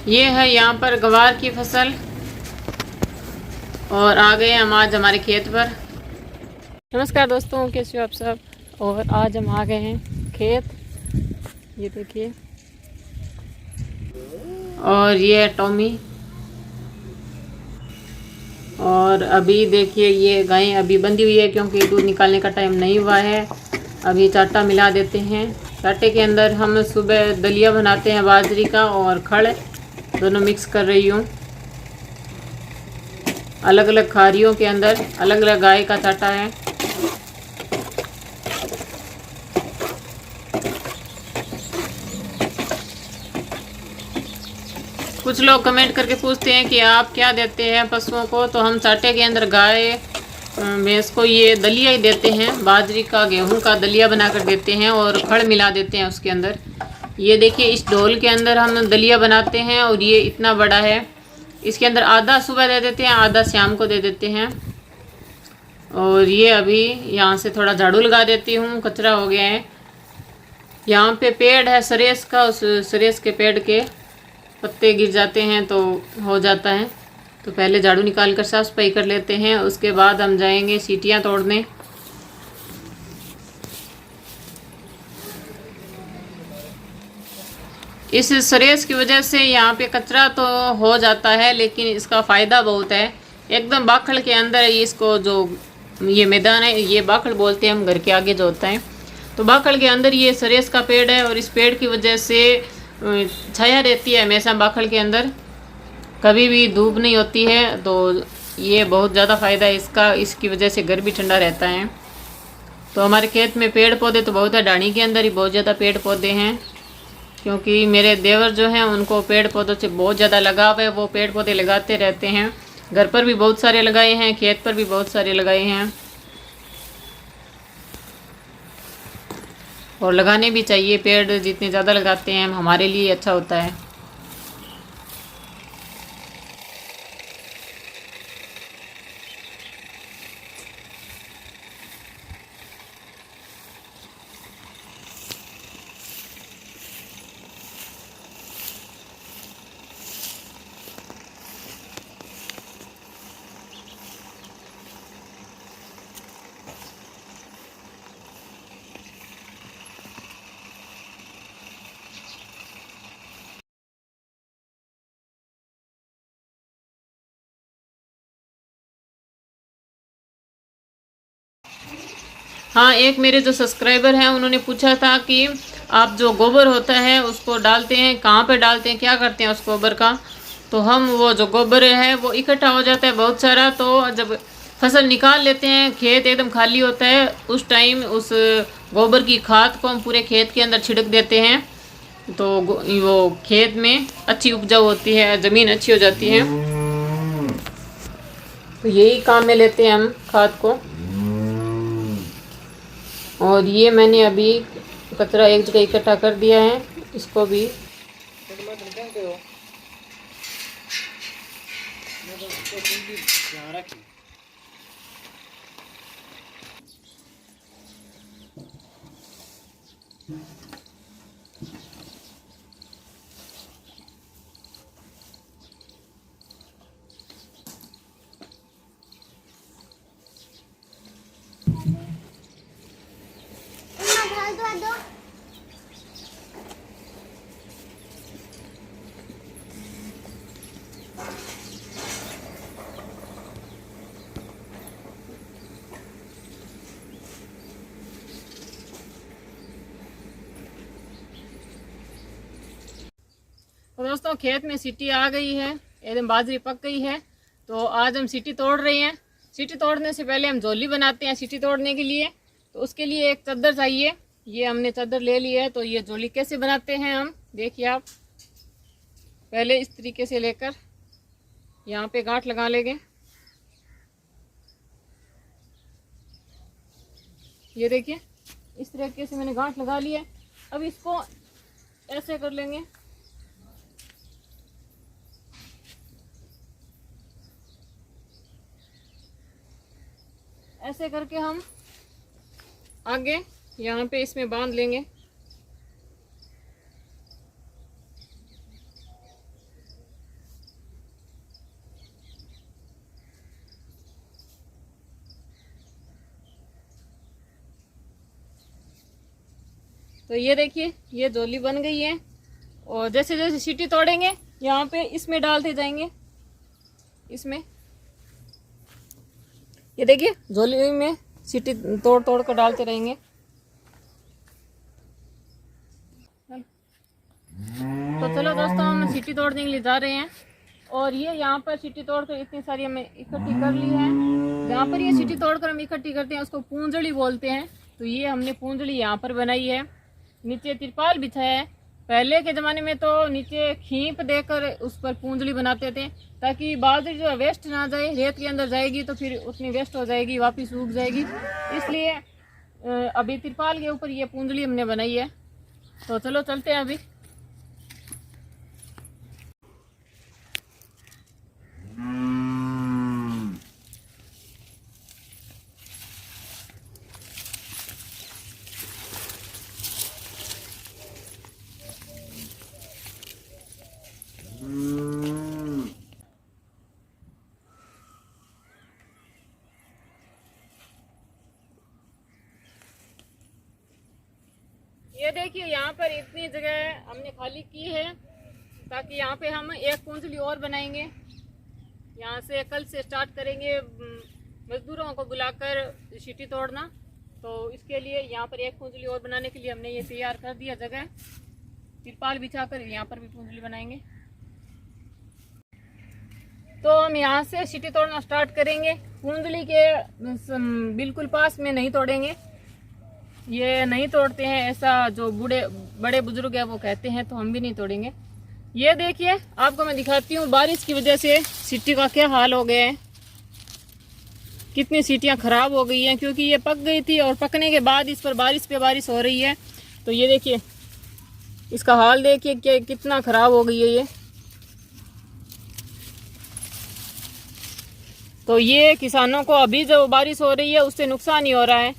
ये है यहाँ पर गवार की फसल और आ गए हम आज हमारे खेत पर। नमस्कार दोस्तों, कैसे हो आप सब। और आज हम आ गए हैं खेत, ये देखिए। और ये है टॉमी। और अभी देखिए ये गायें अभी बंधी हुई है क्योंकि दूध निकालने का टाइम नहीं हुआ है। अभी चाटा मिला देते हैं। चाटे के अंदर हम सुबह दलिया बनाते हैं बाजरी का और खड़, दोनों मिक्स कर रही हूँ। अलग अलग खारियों के अंदर अलग अलग गाय का चाटा है। कुछ लोग कमेंट करके पूछते हैं कि आप क्या देते हैं पशुओं को, तो हम चाटे के अंदर गाय भैंस को ये दलिया ही देते हैं। बाजरी का गेहूं का दलिया बनाकर देते हैं और खड़ मिला देते हैं उसके अंदर। ये देखिए इस ढोल के अंदर हम दलिया बनाते हैं और ये इतना बड़ा है। इसके अंदर आधा सुबह दे देते हैं, आधा शाम को दे देते हैं। और ये अभी यहाँ से थोड़ा झाड़ू लगा देती हूँ, कचरा हो गया है। यहाँ पे पेड़ है सरेस का, उस सरेस के पेड़ के पत्ते गिर जाते हैं तो हो जाता है। तो पहले झाड़ू निकाल कर साफ सफाई कर लेते हैं, उसके बाद हम जाएंगे सीटियाँ तोड़ने। इस सरेस की वजह से यहाँ पे कचरा तो हो जाता है लेकिन इसका फ़ायदा बहुत है। एकदम बाखड़ के अंदर इसको, जो ये मैदान है ये बाखड़ बोलते हैं हम, घर के आगे जो होता है। तो बाखड़ के अंदर ये सरेस का पेड़ है और इस पेड़ की वजह से छाया रहती है हमेशा बाखड़ के अंदर, कभी भी धूप नहीं होती है। तो ये बहुत ज़्यादा फ़ायदा है इसका, इसकी वजह से घर भी ठंडा रहता है। तो हमारे खेत में पेड़ पौधे तो बहुत है, डाणी के अंदर ही बहुत ज़्यादा पेड़ पौधे हैं क्योंकि मेरे देवर जो हैं उनको पेड़ पौधों से बहुत ज़्यादा लगाव है। वो पेड़ पौधे लगाते रहते हैं, घर पर भी बहुत सारे लगाए हैं, खेत पर भी बहुत सारे लगाए हैं। और लगाने भी चाहिए, पेड़ जितने ज़्यादा लगाते हैं हमारे लिए अच्छा होता है। हाँ, एक मेरे जो सब्सक्राइबर हैं उन्होंने पूछा था कि आप जो गोबर होता है उसको डालते हैं, कहाँ पे डालते हैं, क्या करते हैं उस गोबर का। तो हम वो जो गोबर है वो इकट्ठा हो जाता है बहुत सारा, तो जब फसल निकाल लेते हैं, खेत एकदम खाली होता है, उस टाइम उस गोबर की खाद को हम पूरे खेत के अंदर छिड़क देते हैं। तो वो खेत में अच्छी उपजाऊ होती है, ज़मीन अच्छी हो जाती है। तो यही काम में लेते हैं हम खाद को। और ये मैंने अभी कचरा एक जगह इकट्ठा कर दिया है, इसको भी तो दोस्तों खेत में सीटी आ गई है, एकदम बाजरी पक गई है। तो आज हम सीटी तोड़ रहे हैं। सीटी तोड़ने से पहले हम झोली बनाते हैं सीटी तोड़ने के लिए। तो उसके लिए एक चादर चाहिए, ये हमने चादर ले ली है। तो ये झोली कैसे बनाते हैं हम देखिए आप। पहले इस तरीके से लेकर यहाँ पे गांठ लगा लेंगे। ये देखिए इस तरीके से मैंने गांठ लगा लिया है। अब इसको ऐसे कर लेंगे, ऐसे करके हम आगे यहाँ पे इसमें बांध लेंगे। तो ये देखिए ये झोली बन गई है। और जैसे जैसे सीटी तोड़ेंगे यहाँ पे इसमें डालते जाएंगे, इसमें ये देखिए झोली में सीटी तोड़ तोड़ कर डालते रहेंगे। तो चलो दोस्तों हम सीटी तोड़ने के लिए जा रहे हैं। और ये यहाँ पर सीटी तोड़कर इतनी सारी हमने इकट्ठी कर ली है। जहाँ पर ये सीटी तोड़कर हम इकट्ठी करते हैं उसको पूंजड़ी बोलते हैं। तो ये हमने पूंजड़ी यहाँ पर बनाई है। नीचे तिरपाल बिछाया है। पहले के ज़माने में तो नीचे खींप देकर उस पर पूंजड़ी बनाते थे, ताकि बाजरी जो वेस्ट ना जाए, रेत के अंदर जाएगी तो फिर उतनी वेस्ट हो जाएगी, वापस सूख जाएगी। इसलिए अभी तिरपाल के ऊपर ये पूंजड़ी हमने बनाई है। तो चलो चलते हैं अभी। ये देखिए यहाँ पर इतनी जगह हमने खाली की है, ताकि यहाँ पे हम एक पूंजड़ी और बनाएंगे। यहाँ से कल से स्टार्ट करेंगे मजदूरों को बुलाकर सीटी तोड़ना। तो इसके लिए यहाँ पर एक पूंजड़ी और बनाने के लिए हमने ये तैयार कर दिया जगह। तिरपाल बिछाकर यहाँ पर भी पूंजड़ी बनाएंगे। तो हम यहाँ से सीटी तोड़ना स्टार्ट करेंगे। पूंजड़ी के बिल्कुल पास में नहीं तोड़ेंगे, ये नहीं तोड़ते हैं ऐसा जो बड़े बुजुर्ग है वो कहते हैं, तो हम भी नहीं तोड़ेंगे। ये देखिए आपको मैं दिखाती हूँ बारिश की वजह से सीटी का क्या हाल हो गया है। कितनी सीटियाँ खराब हो गई हैं, क्योंकि ये पक गई थी और पकने के बाद इस पर बारिश पे बारिश हो रही है। तो ये देखिए इसका हाल देखिए कि कितना खराब हो गई है ये। तो ये किसानों को अभी जो बारिश हो रही है उससे नुकसान ही हो रहा है।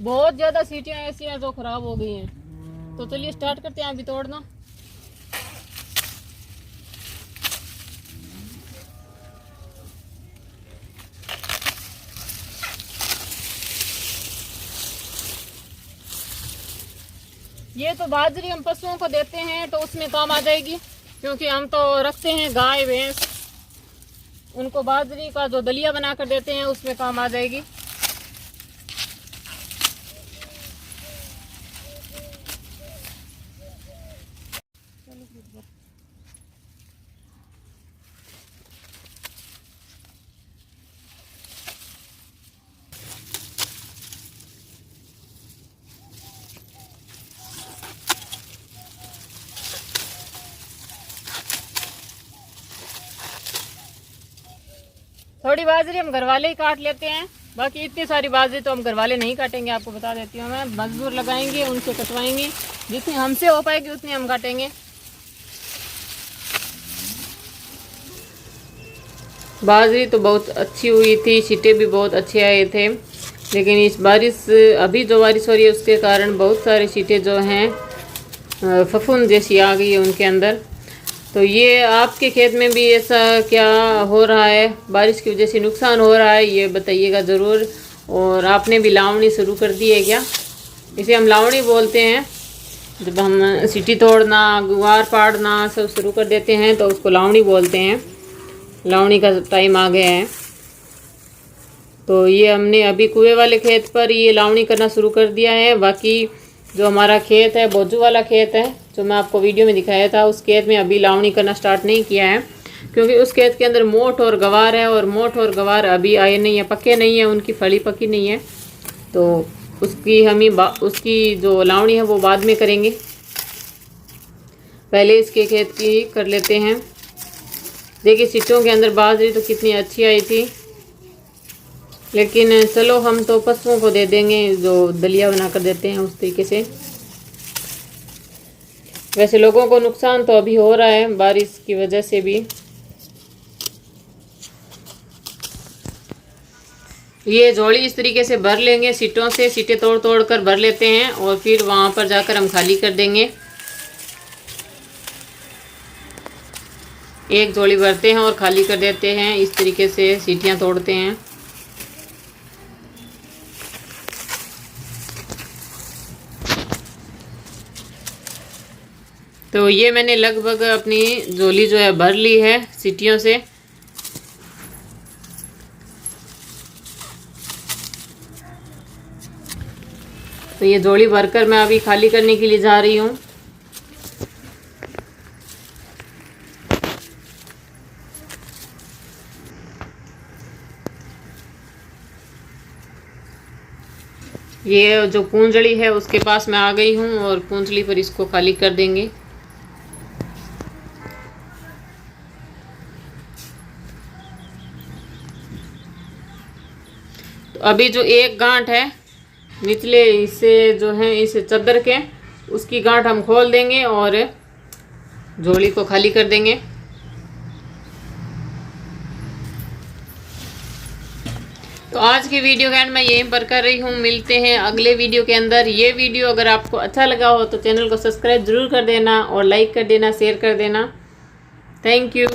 बहुत ज़्यादा सीटियाँ ऐसी हैं जो खराब हो गई हैं। तो चलिए स्टार्ट करते हैं अभी तोड़ना। ये तो बाजरी हम पशुओं को देते हैं तो उसमें काम आ जाएगी, क्योंकि हम तो रखते हैं गाय भैंस, उनको बाजरी का जो दलिया बना कर देते हैं उसमें काम आ जाएगी। थोड़ी बाजरी हम घर वाले ही काट लेते हैं, बाकी इतनी सारी बाजरी तो हम घर वाले नहीं काटेंगे। आपको बता देती हूँ मैं, मजदूर लगाएंगे उनसे कटवाएंगे, जितनी हमसे हो पाएगी उतनी हम काटेंगे। बाजरी तो बहुत अच्छी हुई थी, सीटे भी बहुत अच्छे आए थे, लेकिन इस बारिश अभी जो बारिश हो रही है उसके कारण बहुत सारे सीटे जो हैं फफूंद जैसी आ गई है उनके अंदर। तो ये आपके खेत में भी ऐसा क्या हो रहा है, बारिश की वजह से नुकसान हो रहा है, ये बताइएगा ज़रूर। और आपने भी लावणी शुरू कर दी है क्या? इसे हम लावणी बोलते हैं। जब हम सीटी तोड़ना, गुवार पाड़ना सब शुरू कर देते हैं तो उसको लावणी बोलते हैं। लावणी का टाइम आ गया है। तो ये हमने अभी कुएं वाले खेत पर ये लावणी करना शुरू कर दिया है। बाकी जो हमारा खेत है, बोजू वाला खेत है, जो मैं आपको वीडियो में दिखाया था, उस खेत में अभी लावणी करना स्टार्ट नहीं किया है, क्योंकि उस खेत के अंदर मोठ और गवार है, और मोठ और गवार अभी आए नहीं है, पक्के नहीं है, उनकी फली पकी नहीं है। तो उसकी जो लावणी है वो बाद में करेंगे, पहले इसके खेत की कर लेते हैं। देखिए सीटों के अंदर बाजरी तो कितनी अच्छी आई थी, लेकिन चलो हम तो पशुओं को दे देंगे जो दलिया बना कर देते हैं उस तरीके से। वैसे लोगों को नुकसान तो अभी हो रहा है बारिश की वजह से भी। ये झोली इस तरीके से भर लेंगे, सीटों से सीटें तोड़ तोड़ कर भर लेते हैं और फिर वहाँ पर जाकर हम खाली कर देंगे। एक झोली भरते हैं और खाली कर देते हैं, इस तरीके से सीटियाँ तोड़ते हैं। तो ये मैंने लगभग अपनी झोली जो है भर ली है सीटियों से। तो ये झोली भरकर मैं अभी खाली करने के लिए जा रही हूँ। ये जो पूंजड़ी है उसके पास मैं आ गई हूँ और पूंजड़ी पर इसको खाली कर देंगे। तो अभी जो एक गांठ है निचले इससे जो है इस चादर के, उसकी गांठ हम खोल देंगे और झोली को खाली कर देंगे। तो आज की वीडियो का एंड मैं यहीं पर कर रही हूँ। मिलते हैं अगले वीडियो के अंदर। ये वीडियो अगर आपको अच्छा लगा हो तो चैनल को सब्सक्राइब जरूर कर देना और लाइक कर देना, शेयर कर देना। Thank you.